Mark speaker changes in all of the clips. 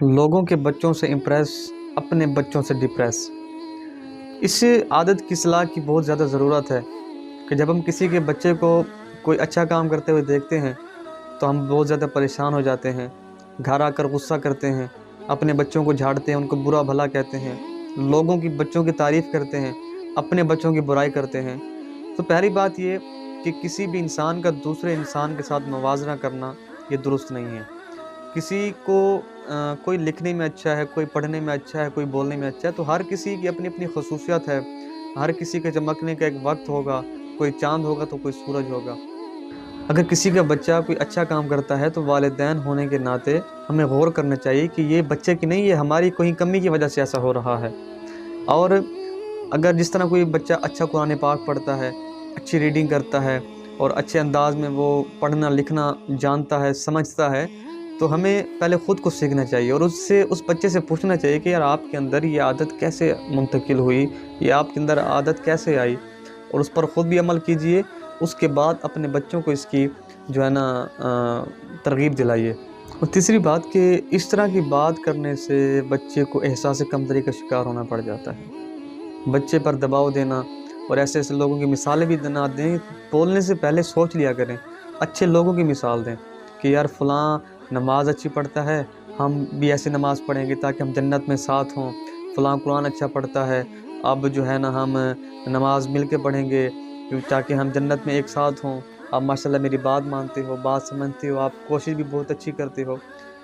Speaker 1: لوگوں کے بچوں سے امپریس، اپنے بچوں سے ڈپریس۔ اس عادت کی اصلاح کی بہت زیادہ ضرورت ہے کہ جب ہم کسی کے بچے کو کوئی اچھا کام کرتے ہوئے دیکھتے ہیں تو ہم بہت زیادہ پریشان ہو جاتے ہیں، گھر آ کر غصہ کرتے ہیں، اپنے بچوں کو جھاڑتے ہیں، ان کو برا بھلا کہتے ہیں، لوگوں کی بچوں کی تعریف کرتے ہیں، اپنے بچوں کی برائی کرتے ہیں۔ تو پہلی بات یہ کہ کسی بھی انسان کا دوسرے انسان کے ساتھ موازنہ کرنا یہ درست نہیں ہے۔ کسی کو کوئی لکھنے میں اچھا ہے، کوئی پڑھنے میں اچھا ہے، کوئی بولنے میں اچھا ہے، تو ہر کسی کی اپنی اپنی خصوصیت ہے، ہر کسی کے چمکنے کا ایک وقت ہوگا، کوئی چاند ہوگا تو کوئی سورج ہوگا۔ اگر کسی کا بچہ کوئی اچھا کام کرتا ہے تو والدین ہونے کے ناطے ہمیں غور کرنا چاہیے کہ یہ بچے کی نہیں، یہ ہماری کوئی کمی کی وجہ سے ایسا ہو رہا ہے۔ اور اگر جس طرح کوئی بچہ اچھا قرآن پاک پڑھتا ہے، اچھی ریڈنگ کرتا ہے اور اچھے انداز میں وہ پڑھنا لکھنا جانتا ہے، سمجھتا ہے، تو ہمیں پہلے خود کو سیکھنا چاہیے اور اس بچے سے پوچھنا چاہیے کہ یار آپ کے اندر یہ عادت کیسے منتقل ہوئی، یہ آپ کے اندر عادت کیسے آئی، اور اس پر خود بھی عمل کیجئے۔ اس کے بعد اپنے بچوں کو اس کی جو ہے نا ترغیب دلائیے۔ اور تیسری بات کہ اس طرح کی بات کرنے سے بچے کو احساس کمتری کا شکار ہونا پڑ جاتا ہے۔ بچے پر دباؤ دینا اور ایسے ایسے لوگوں کی مثالیں بھی نہ دیں، بولنے سے پہلے سوچ لیا کریں، اچھے لوگوں کی مثال دیں کہ یار فلاں نماز اچھی پڑھتا ہے، ہم بھی ایسے نماز پڑھیں گے تاکہ ہم جنت میں ساتھ ہوں، فلاں قرآن اچھا پڑھتا ہے، اب جو ہے نا ہم نماز مل کے پڑھیں گے تاکہ ہم جنت میں ایک ساتھ ہوں، آپ ماشاءاللہ میری بات مانتے ہو، بات سمجھتے ہو، آپ کوشش بھی بہت اچھی کرتے ہو۔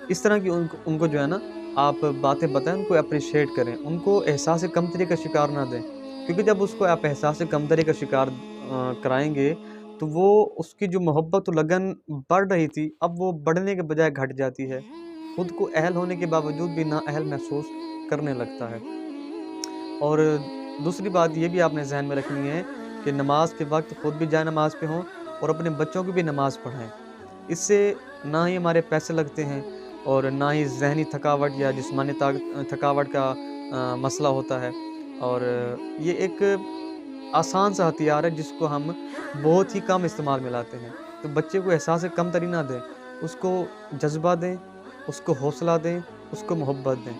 Speaker 1: اس طرح کی ان کو جو ہے نا آپ باتیں بتائیں، ان کو اپریشیٹ کریں، ان کو احساس کمتری کا شکار نہ دیں، کیونکہ جب اس کو آپ احساس کمتری کا شکار کرائیں گے تو وہ اس کی جو محبت و لگن بڑھ رہی تھی اب وہ بڑھنے کے بجائے گھٹ جاتی ہے، خود کو اہل ہونے کے باوجود بھی نااہل محسوس کرنے لگتا ہے۔ اور دوسری بات یہ بھی آپ نے ذہن میں رکھنی ہے کہ نماز کے وقت خود بھی جائے نماز پہ ہوں اور اپنے بچوں کی بھی نماز پڑھائیں۔ اس سے نہ ہی ہمارے پیسے لگتے ہیں اور نہ ہی ذہنی تھکاوٹ یا جسمانی تھکاوٹ کا مسئلہ ہوتا ہے، اور یہ ایک آسان سا ہتھیار ہے جس کو ہم بہت ہی کم استعمال میں لاتے ہیں۔ تو بچے کو احساس کمتری نہ دیں، اس کو جذبہ دیں، اس کو حوصلہ دیں، اس کو محبت دیں۔